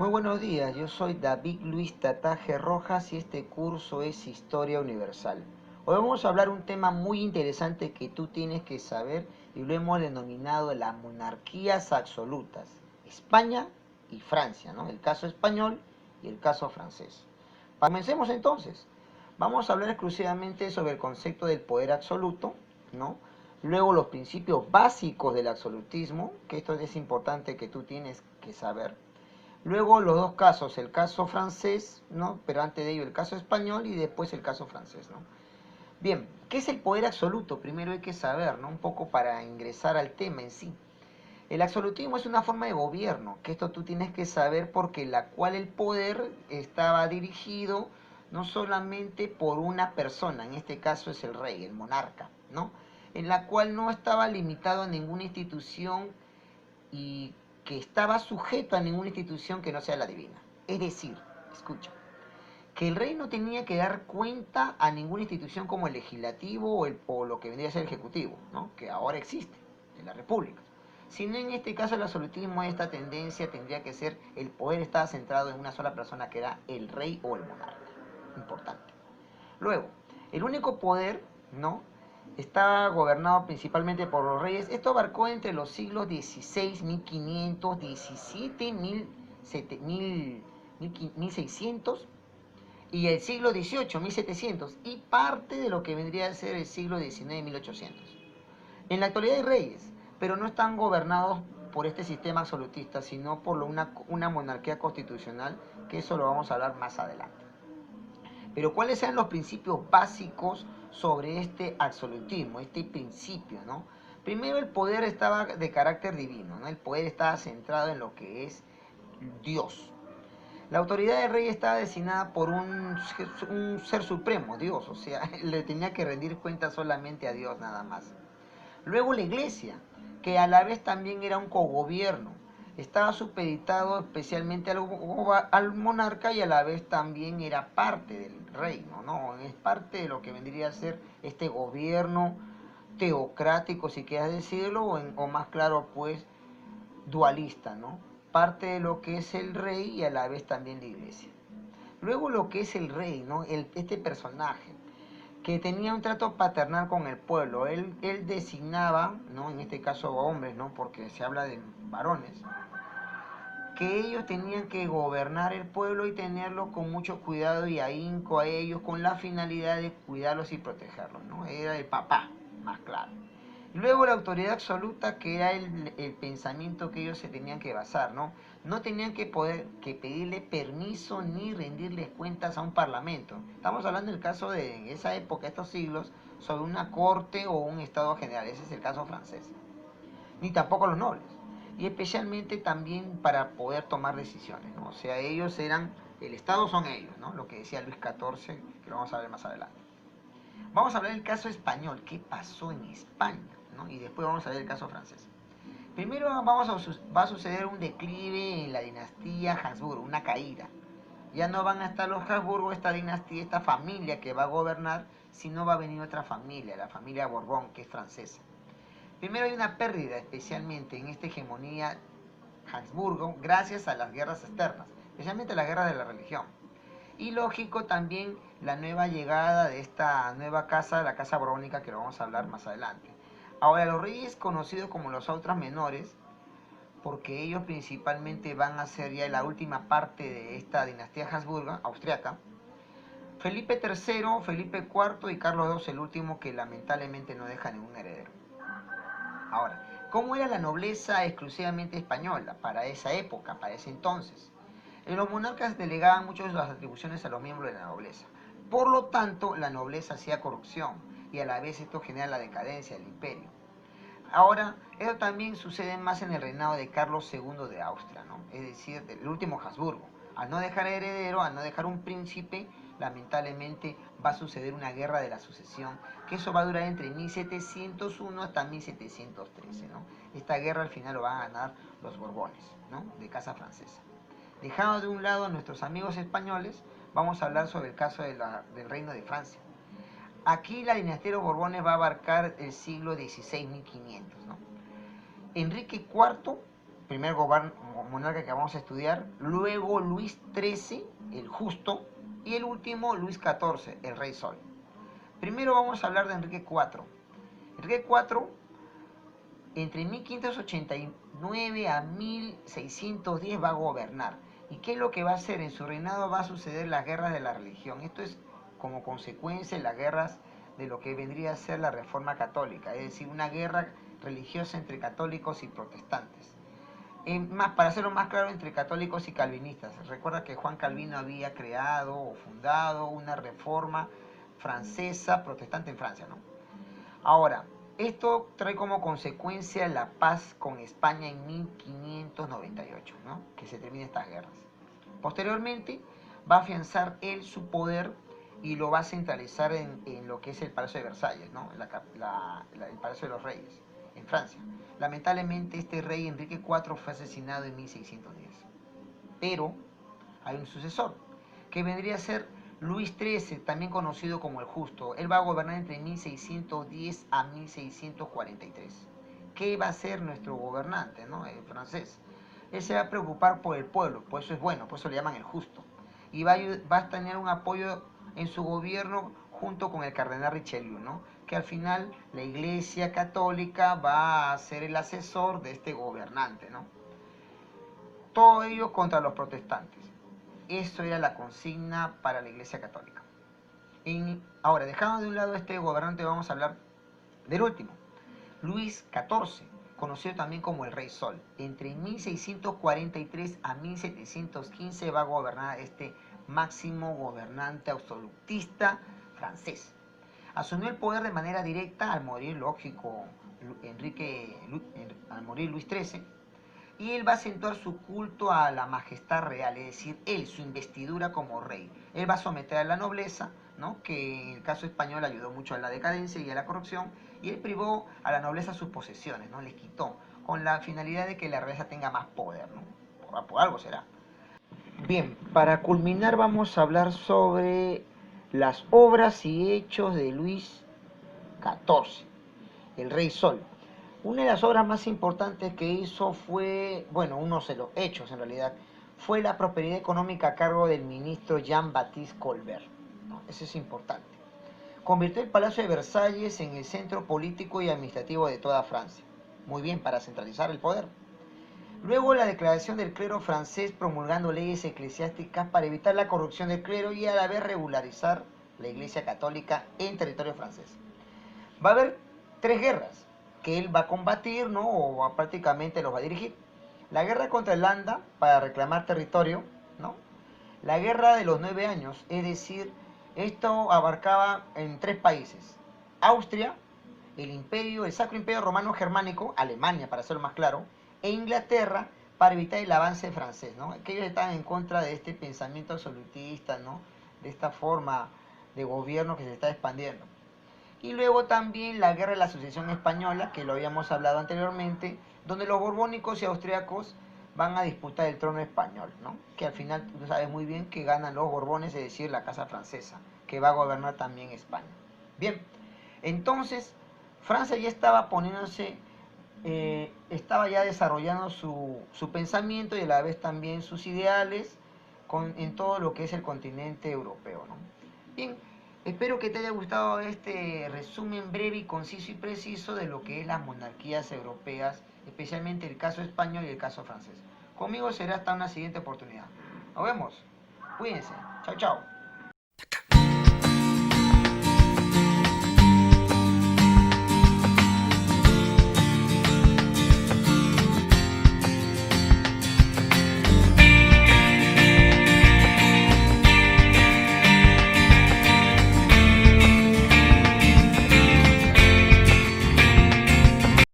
Muy buenos días, yo soy David Luis Tataje Rojas y este curso es Historia Universal. Hoy vamos a hablar un tema muy interesante que tú tienes que saber y lo hemos denominado las monarquías absolutas, España y Francia, ¿no? El caso español y el caso francés. Comencemos entonces. Vamos a hablar exclusivamente sobre el concepto del poder absoluto, ¿no? Luego los principios básicos del absolutismo, que esto es importante que tú tienes que saber. Luego los dos casos, el caso francés, ¿no? Pero antes de ello el caso español y después el caso francés, ¿no? Bien, ¿qué es el poder absoluto? Primero hay que saber, ¿no? Un poco para ingresar al tema en sí. El absolutismo es una forma de gobierno, que esto tú tienes que saber porque la cual el poder estaba dirigido no solamente por una persona, en este caso es el rey, el monarca, ¿no? En la cual no estaba limitado a ninguna institución y que estaba sujeto a ninguna institución que no sea la divina. Es decir, escucha, que el rey no tenía que dar cuenta a ninguna institución como el legislativo o lo que vendría a ser el ejecutivo, ¿no? Que ahora existe en la república. Sino en este caso el absolutismo, esta tendencia tendría que ser, el poder estaba centrado en una sola persona que era el rey o el monarca. Importante. Luego, el único poder, ¿no? Estaba gobernado principalmente por los reyes. Esto abarcó entre los siglos XVI, 1500, XVII, 1600 y el siglo XVIII, 1700 y parte de lo que vendría a ser el siglo XIX, 1800. En la actualidad hay reyes, pero no están gobernados por este sistema absolutista, sino por una monarquía constitucional, que eso lo vamos a hablar más adelante. Pero ¿cuáles eran los principios básicos sobre este absolutismo, este principio, ¿no? Primero, el poder estaba de carácter divino, ¿no? El poder estaba centrado en lo que es Dios. La autoridad del rey estaba designada por un ser supremo, Dios, o sea, le tenía que rendir cuenta solamente a Dios nada más. Luego la iglesia, que a la vez también era un cogobierno, estaba supeditado especialmente al monarca y a la vez también era parte del reino, ¿no? Es parte de lo que vendría a ser este gobierno teocrático, si quieres decirlo, o más claro, pues, dualista, ¿no? Parte de lo que es el rey y a la vez también la iglesia. Luego lo que es el rey, ¿no? Este personaje que tenía un trato paternal con el pueblo. Él designaba, ¿no? En este caso hombres, ¿no? Porque se habla de varones, que ellos tenían que gobernar el pueblo y tenerlo con mucho cuidado y ahínco a ellos con la finalidad de cuidarlos y protegerlos, ¿no? Era el papá, más claro. Luego la autoridad absoluta, que era el pensamiento que ellos se tenían que basar, ¿no? No tenían que pedirle permiso ni rendirles cuentas a un parlamento. Estamos hablando del caso de en esa época, estos siglos, sobre una corte o un estado general. Ese es el caso francés. Ni tampoco los nobles. Y especialmente también para poder tomar decisiones, ¿no? O sea, ellos eran, el Estado son ellos, ¿no? Lo que decía Luis XIV, que lo vamos a ver más adelante. Vamos a hablar del caso español, qué pasó en España, ¿no? Y después vamos a ver el caso francés. Primero va a suceder un declive en la dinastía Habsburgo, una caída. Ya no van a estar los Habsburgo, esta dinastía, esta familia que va a gobernar, sino va a venir otra familia, la familia Borbón, que es francesa. Primero hay una pérdida, especialmente en esta hegemonía Habsburgo, gracias a las guerras externas, especialmente las guerras de la religión. Y lógico también la nueva llegada de esta nueva casa, la casa borbónica, que lo vamos a hablar más adelante. Ahora, los reyes conocidos como los Austras Menores, porque ellos principalmente van a ser ya la última parte de esta dinastía Habsburga, austriaca, Felipe III, Felipe IV y Carlos II, el último, que lamentablemente no deja ningún heredero. Ahora, ¿cómo era la nobleza exclusivamente española para esa época, para ese entonces? Los monarcas delegaban muchas de las atribuciones a los miembros de la nobleza. Por lo tanto, la nobleza hacía corrupción y a la vez esto genera la decadencia del imperio. Ahora, eso también sucede más en el reinado de Carlos II de Austria, ¿no? Es decir, el último Habsburgo. Al no dejar heredero, al no dejar un príncipe, lamentablemente va a suceder una guerra de la sucesión, que eso va a durar entre 1701 hasta 1713, ¿no? Esta guerra al final lo van a ganar los Borbones, ¿no? De casa francesa. Dejando de un lado a nuestros amigos españoles, vamos a hablar sobre el caso del reino de Francia. Aquí la dinastía de los Borbones va a abarcar el siglo XVI, 1500, ¿no? Enrique IV, primer monarca que vamos a estudiar, luego Luis XIII, el Justo, y el último Luis XIV, el Rey Sol. Primero vamos a hablar de Enrique IV. Enrique IV, entre 1589 a 1610 va a gobernar. ¿Y qué es lo que va a hacer? En su reinado va a suceder las guerras de la religión. Esto es como consecuencia de las guerras de lo que vendría a ser la Reforma Católica, es decir, una guerra religiosa entre católicos y protestantes. Para hacerlo más claro, entre católicos y calvinistas. Recuerda que Juan Calvino había creado o fundado una reforma francesa, protestante en Francia, ¿no? Ahora, esto trae como consecuencia la paz con España en 1598, ¿no? Que se terminen estas guerras. Posteriormente, va a afianzar él su poder y lo va a centralizar en lo que es el Palacio de Versalles, ¿no? El Palacio de los Reyes, en Francia. Lamentablemente, este rey Enrique IV fue asesinado en 1610. Pero hay un sucesor, que vendría a ser Luis XIII, también conocido como el Justo. Él va a gobernar entre 1610 a 1643. ¿Qué va a ser nuestro gobernante, ¿no? El francés? Él se va a preocupar por el pueblo, por eso es bueno, por eso le llaman el Justo. Y va a tener un apoyo en su gobierno junto con el cardenal Richelieu, ¿no? Que al final la Iglesia Católica va a ser el asesor de este gobernante, ¿no? Todo ello contra los protestantes. Eso era la consigna para la Iglesia Católica. Ahora, dejando de un lado este gobernante, vamos a hablar del último, Luis XIV, conocido también como el Rey Sol. Entre 1643 a 1715 va a gobernar este máximo gobernante absolutista francés. Asumió el poder de manera directa al morir, lógico, al morir Luis XIII, y él va a acentuar su culto a la majestad real, es decir, él, su investidura como rey. Él va a someter a la nobleza, ¿no? Que en el caso español ayudó mucho a la decadencia y a la corrupción, y él privó a la nobleza sus posesiones, ¿no? Les quitó, con la finalidad de que la realeza tenga más poder, ¿no? Por algo será. Bien, para culminar vamos a hablar sobre las obras y hechos de Luis XIV, el Rey Sol. Una de las obras más importantes que hizo fue, bueno, uno de los hechos en realidad, fue la prosperidad económica a cargo del ministro Jean-Baptiste Colbert, ¿no? Eso es importante. Convirtió el Palacio de Versalles en el centro político y administrativo de toda Francia. Muy bien, para centralizar el poder. Luego la declaración del clero francés promulgando leyes eclesiásticas para evitar la corrupción del clero y a la vez regularizar la Iglesia Católica en territorio francés. Va a haber 3 guerras que él va a combatir, ¿no? O prácticamente los va a dirigir. La guerra contra Irlanda para reclamar territorio, ¿no? La guerra de los 9 años, es decir, esto abarcaba en 3 países: Austria, el Sacro Imperio Romano Germánico, Alemania para hacerlo más claro, e Inglaterra para evitar el avance francés, ¿no? Que ellos estaban en contra de este pensamiento absolutista, ¿no? De esta forma de gobierno que se está expandiendo. Y luego también la guerra de la Sucesión Española, que lo habíamos hablado anteriormente, donde los borbónicos y austriacos van a disputar el trono español, ¿no? Que al final tú sabes muy bien que ganan los Borbones, es decir, la casa francesa, que va a gobernar también España. Bien, entonces Francia ya estaba poniéndose, estaba ya desarrollando su pensamiento y a la vez también sus ideales en todo lo que es el continente europeo, ¿no? Bien, espero que te haya gustado este resumen breve y conciso y preciso de lo que es las monarquías europeas, especialmente el caso español y el caso francés. Conmigo será hasta una siguiente oportunidad. Nos vemos. Cuídense. Chao, chao.